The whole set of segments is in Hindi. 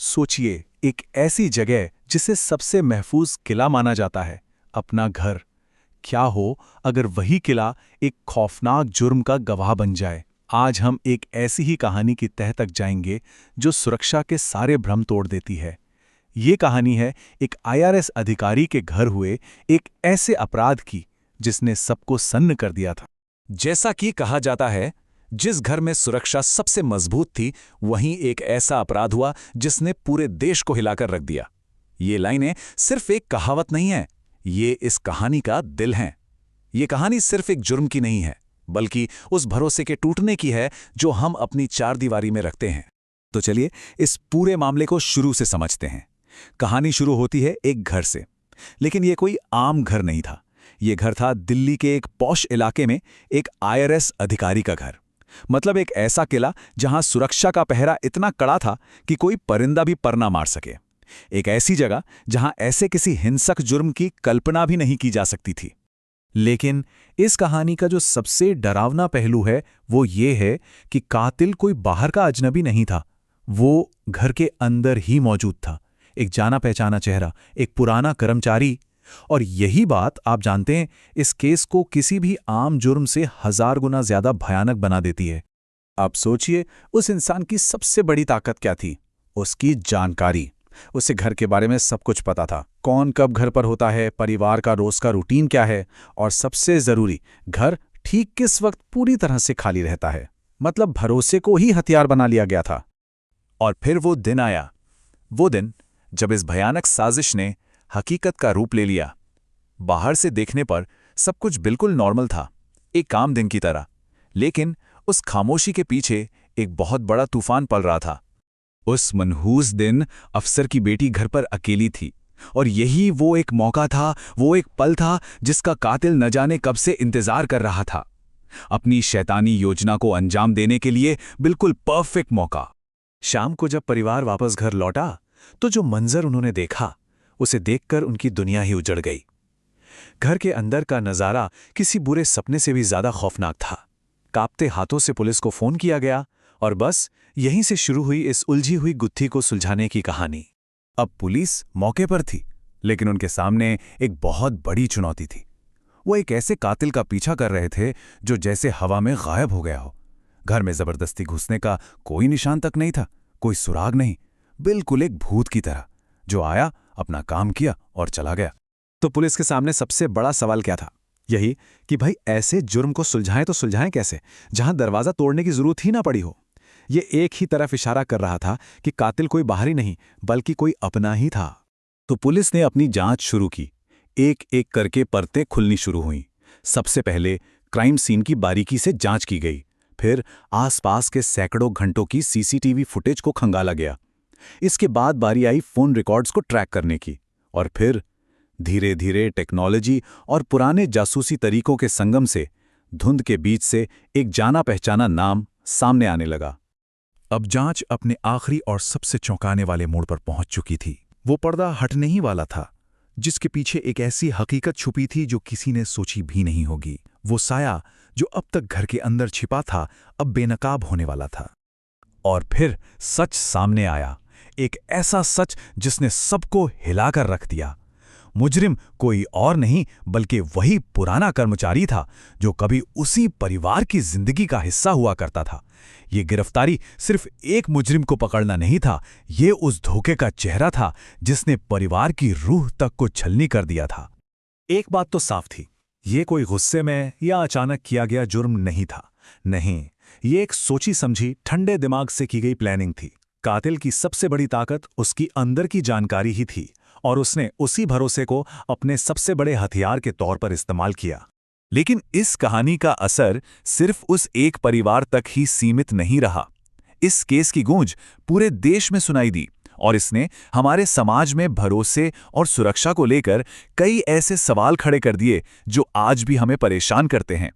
सोचिए, एक ऐसी जगह जिसे सबसे महफूज किला माना जाता है, अपना घर। क्या हो अगर वही किला एक खौफनाक जुर्म का गवाह बन जाए। आज हम एक ऐसी ही कहानी की तह तक जाएंगे जो सुरक्षा के सारे भ्रम तोड़ देती है। ये कहानी है एक आईआरएस अधिकारी के घर हुए एक ऐसे अपराध की जिसने सबको सन्न कर दिया था। जैसा कि कहा जाता है, जिस घर में सुरक्षा सबसे मजबूत थी, वहीं एक ऐसा अपराध हुआ जिसने पूरे देश को हिलाकर रख दिया। ये लाइनें सिर्फ एक कहावत नहीं है, ये इस कहानी का दिल है। ये कहानी सिर्फ एक जुर्म की नहीं है, बल्कि उस भरोसे के टूटने की है जो हम अपनी चारदीवारी में रखते हैं। तो चलिए इस पूरे मामले को शुरू से समझते हैं। कहानी शुरू होती है एक घर से, लेकिन ये कोई आम घर नहीं था। ये घर था दिल्ली के एक पॉश इलाके में एक आईआरएस अधिकारी का घर। मतलब एक ऐसा किला जहां सुरक्षा का पहरा इतना कड़ा था कि कोई परिंदा भी पर ना मार सके। एक ऐसी जगह जहां ऐसे किसी हिंसक जुर्म की कल्पना भी नहीं की जा सकती थी। लेकिन इस कहानी का जो सबसे डरावना पहलू है वो ये है कि कातिल कोई बाहर का अजनबी नहीं था, वो घर के अंदर ही मौजूद था। एक जाना पहचाना चेहरा, एक पुराना कर्मचारी। और यही बात आप जानते हैं, इस केस को किसी भी आम जुर्म से 1000 गुना ज्यादा भयानक बना देती है। अब सोचिए, उस इंसान की सबसे बड़ी ताकत क्या थी? उसकी जानकारी। उसे घर के बारे में सब कुछ पता था। कौन कब घर पर होता है, परिवार का रोज का रूटीन क्या है, और सबसे जरूरी, घर ठीक किस वक्त पूरी तरह से खाली रहता है। मतलब भरोसे को ही हथियार बना लिया गया था। और फिर वो दिन आया, वो दिन जब इस भयानक साजिश ने हकीकत का रूप ले लिया। बाहर से देखने पर सब कुछ बिल्कुल नॉर्मल था, एक आम दिन की तरह। लेकिन उस खामोशी के पीछे एक बहुत बड़ा तूफान पल रहा था। उस मनहूस दिन अफसर की बेटी घर पर अकेली थी, और यही वो एक मौका था, वो एक पल था जिसका कातिल न जाने कब से इंतजार कर रहा था। अपनी शैतानी योजना को अंजाम देने के लिए बिल्कुल परफेक्ट मौका। शाम को जब परिवार वापस घर लौटा तो जो मंजर उन्होंने देखा, उसे देखकर उनकी दुनिया ही उजड़ गई। घर के अंदर का नजारा किसी बुरे सपने से भी ज्यादा खौफनाक था। कांपते हाथों से पुलिस को फोन किया गया, और बस यहीं से शुरू हुई इस उलझी हुई गुत्थी को सुलझाने की कहानी। अब पुलिस मौके पर थी, लेकिन उनके सामने एक बहुत बड़ी चुनौती थी। वो एक ऐसे कातिल का पीछा कर रहे थे जो जैसे हवा में गायब हो गया हो। घर में जबरदस्ती घुसने का कोई निशान तक नहीं था, कोई सुराग नहीं, बिल्कुल एक भूत की तरह जो आया, अपना काम किया और चला गया। तो पुलिस के सामने सबसे बड़ा सवाल क्या था? यही कि भाई ऐसे जुर्म को सुलझाएं तो सुलझाएं कैसे, जहां दरवाजा तोड़ने की जरूरत ही ना पड़ी हो। ये एक ही तरफ इशारा कर रहा था कि कातिल कोई बाहरी नहीं, बल्कि कोई अपना ही था। तो पुलिस ने अपनी जांच शुरू की। एक एक करके परतें खुलनी शुरू हुईं। सबसे पहले क्राइम सीन की बारीकी से जांच की गई। फिर आसपास के सैकड़ों घंटों की सीसीटीवी फुटेज को खंगाला गया। इसके बाद बारी आई फोन रिकॉर्ड्स को ट्रैक करने की। और फिर धीरे धीरे टेक्नोलॉजी और पुराने जासूसी तरीकों के संगम से धुंध के बीच से एक जाना पहचाना नाम सामने आने लगा। अब जांच अपने आखिरी और सबसे चौंकाने वाले मोड़ पर पहुंच चुकी थी। वो पर्दा हटने ही वाला था, जिसके पीछे एक ऐसी हकीकत छुपी थी जो किसी ने सोची भी नहीं होगी। वो साया जो अब तक घर के अंदर छिपा था, अब बेनकाब होने वाला था। और फिर सच सामने आया, एक ऐसा सच जिसने सबको हिलाकर रख दिया। मुजरिम कोई और नहीं बल्कि वही पुराना कर्मचारी था जो कभी उसी परिवार की जिंदगी का हिस्सा हुआ करता था। ये गिरफ्तारी सिर्फ एक मुजरिम को पकड़ना नहीं था, ये उस धोखे का चेहरा था जिसने परिवार की रूह तक को छलनी कर दिया था। एक बात तो साफ थी, ये कोई गुस्से में या अचानक किया गया जुर्म नहीं था। नहीं, ये एक सोची समझी ठंडे दिमाग से की गई प्लानिंग थी। कातिल की सबसे बड़ी ताकत उसकी अंदर की जानकारी ही थी, और उसने उसी भरोसे को अपने सबसे बड़े हथियार के तौर पर इस्तेमाल किया। लेकिन इस कहानी का असर सिर्फ उस एक परिवार तक ही सीमित नहीं रहा। इस केस की गूंज पूरे देश में सुनाई दी, और इसने हमारे समाज में भरोसे और सुरक्षा को लेकर कई ऐसे सवाल खड़े कर दिए जो आज भी हमें परेशान करते हैं।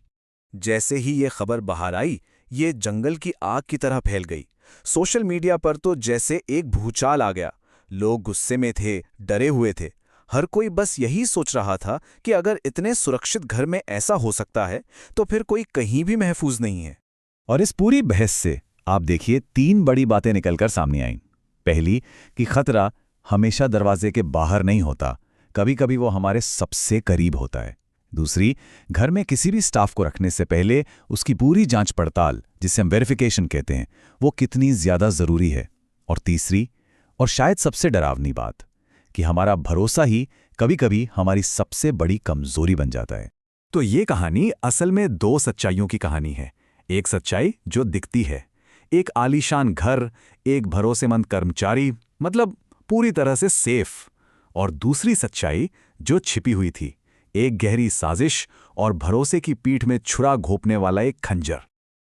जैसे ही ये खबर बाहर आई, ये जंगल की आग की तरह फैल गई। सोशल मीडिया पर तो जैसे एक भूचाल आ गया। लोग गुस्से में थे, डरे हुए थे। हर कोई बस यही सोच रहा था कि अगर इतने सुरक्षित घर में ऐसा हो सकता है, तो फिर कोई कहीं भी महफूज नहीं है। और इस पूरी बहस से आप देखिए 3 बड़ी बातें निकलकर सामने आईं। पहली कि खतरा हमेशा दरवाजे के बाहर नहीं होता, कभी कभी वो हमारे सबसे करीब होता है। दूसरी, घर में किसी भी स्टाफ को रखने से पहले उसकी पूरी जांच पड़ताल, जिसे हम वेरिफिकेशन कहते हैं, वो कितनी ज़्यादा ज़रूरी है। और तीसरी, और शायद सबसे डरावनी बात, कि हमारा भरोसा ही कभी कभी हमारी सबसे बड़ी कमजोरी बन जाता है। तो ये कहानी असल में दो सच्चाइयों की कहानी है। एक सच्चाई जो दिखती है, एक आलीशान घर, एक भरोसेमंद कर्मचारी, मतलब पूरी तरह से सेफ। और दूसरी सच्चाई जो छिपी हुई थी, एक गहरी साजिश और भरोसे की पीठ में छुरा घोंपने वाला एक खंजर।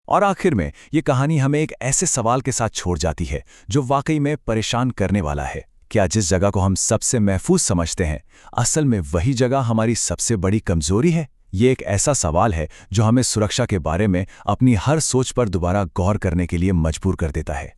और आखिर में ये कहानी हमें एक ऐसे सवाल के साथ छोड़ जाती है जो वाकई में परेशान करने वाला है। क्या जिस जगह को हम सबसे महफूज समझते हैं, असल में वही जगह हमारी सबसे बड़ी कमजोरी है? ये एक ऐसा सवाल है जो हमें सुरक्षा के बारे में अपनी हर सोच पर दोबारा गौर करने के लिए मजबूर कर देता है।